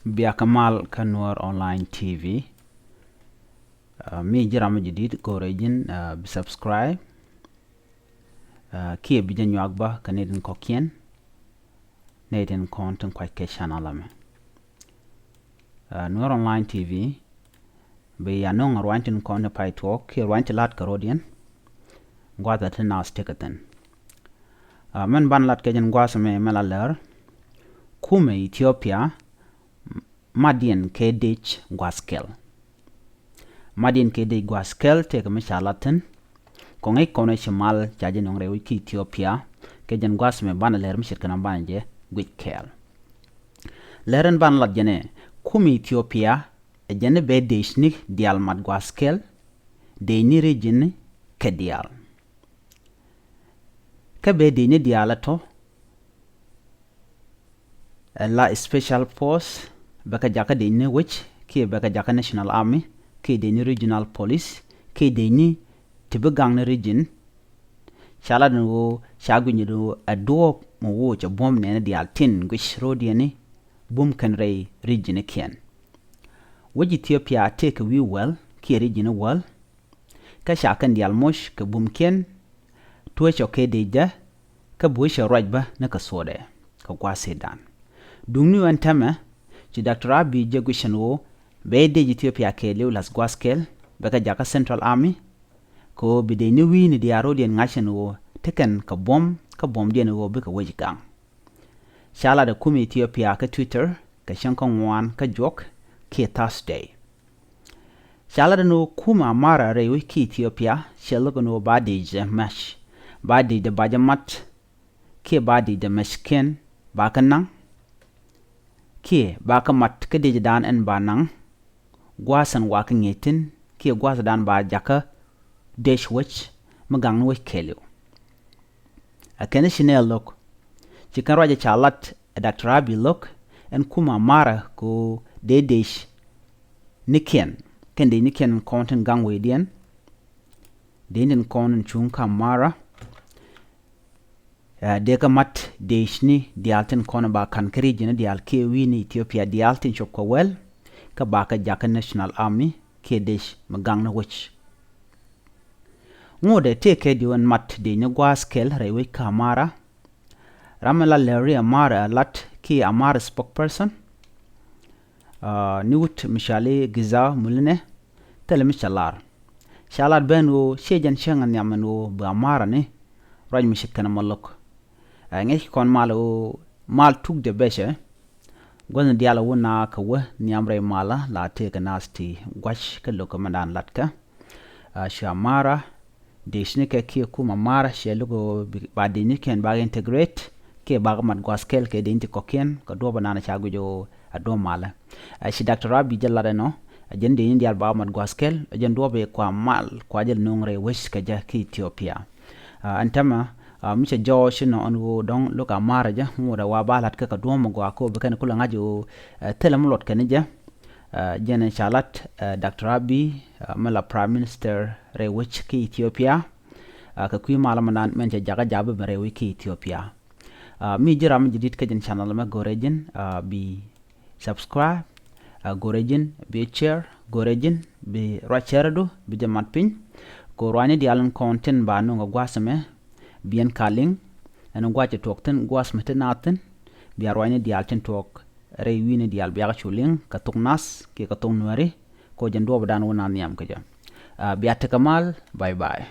بيكمال كنور أونلاين تي في مي جرام جديد كوريجين بسبسكرايب كي بيجن يعقبه كنيدن كوكين نيدن كونتن كوي كيشان علامة نور أونلاين تي في بيانون روانتن كون بايتوك كي روانت لات كرودين غواتا تناس تكتن من بان لات كجن غواسمي ملا لر kuumɛ Ethiopia madien kedich gwaskel madien kedich gwaskel te ke machalaten kongai kono shimal jaje nong rewi ki Ethiopia ke jen gwasme ban ler mishir kana banje gwitkel leren ban lat jene kuumɛ Ethiopia e jene be deshni dial mad gwaskel de ni region ke dial ke be de ni dialato la special force baka jaka de ni which ki baka jaka national army ki de ni regional police ki de ni tibegang na region shala no shagu ni do ado mo wo cha bom ne di altin gwish road ni bum kan ray region ken woji Ethiopia take we well ki region well ka shakan di almosh ka bum ken to cho ke de ja ka buisha rajba na ka sode ka kwase dan dungni wantama ci Dr. Abiy jegushan wo be de Ethiopia ke lewlas gwaskel baka jaka Central Army ko bide ni wini di arodien ngashan wo teken ka bom dien wo bika wajigang shala da kuumɛ Ethiopia ka Twitter ka shankon wan ka jok ke Thursday shala da no kuma mara rewi ki Ethiopia shelo no ba de mash ba de bajamat ke ba de mashken ba kanang ki baka mat ke de dan en banang gwasan wa ka ngetin ki gwasa dan ba jaka dash wich magang no kelo akene shinel lok chikan raja chalat Dr. Abiy lok en kuma mara ko de dash niken kende niken konten gangwe dien den konen chung kamara deka mat deshni dialten kona ba kan kari jina dial ke wini Ethiopia dialten chop ko wel ka ba ka jaka national army ke desh magang na wich ngode te ke diwan mat de ne gwaskel rewe kamara ramala leri amara lat ki amara spokesperson niwut mishale giza mulne tele mishalar shalar benwo shejan shangan yamano ba amara ne raj mishikana malok ngek kon mal tuk de beshe gwan diala wona ka wa niamre mala la te ka nasti gwash ka lokomandan latka shamara de shnike ki kuma mara shelugo ba de niken ba integrate ke ba mat gwaskel ke de inti koken ka do banana chagu jo ado mala shi Dr. Abiy jallare no ajende indi al ba mat gwaskel ajendo be kwa mal kwa jel nongre wish ka ja ki Ethiopia antama micha josh no onwo don loka maraja ngoda wa balat ka domo go ko be kan kula ngajo telam lot kan ja jene chalat Dr. Abiy mala prime minister rewich ki Ethiopia ka kuy mala manan men jaga jabe rewi ki Ethiopia mi jiram jidit ka jen channel ma gorejin bi subscribe gorejin bi share gorejin bi racherdo bi jamat pin ko rwani di alon content ba no gwasame bien kaling eno gwache tokten gwas metenaten biar wani dialten tok rewini dial biaga chuling katuk nas ke katung nuari ko jendo badan wona niam kaja biate kamal bye bye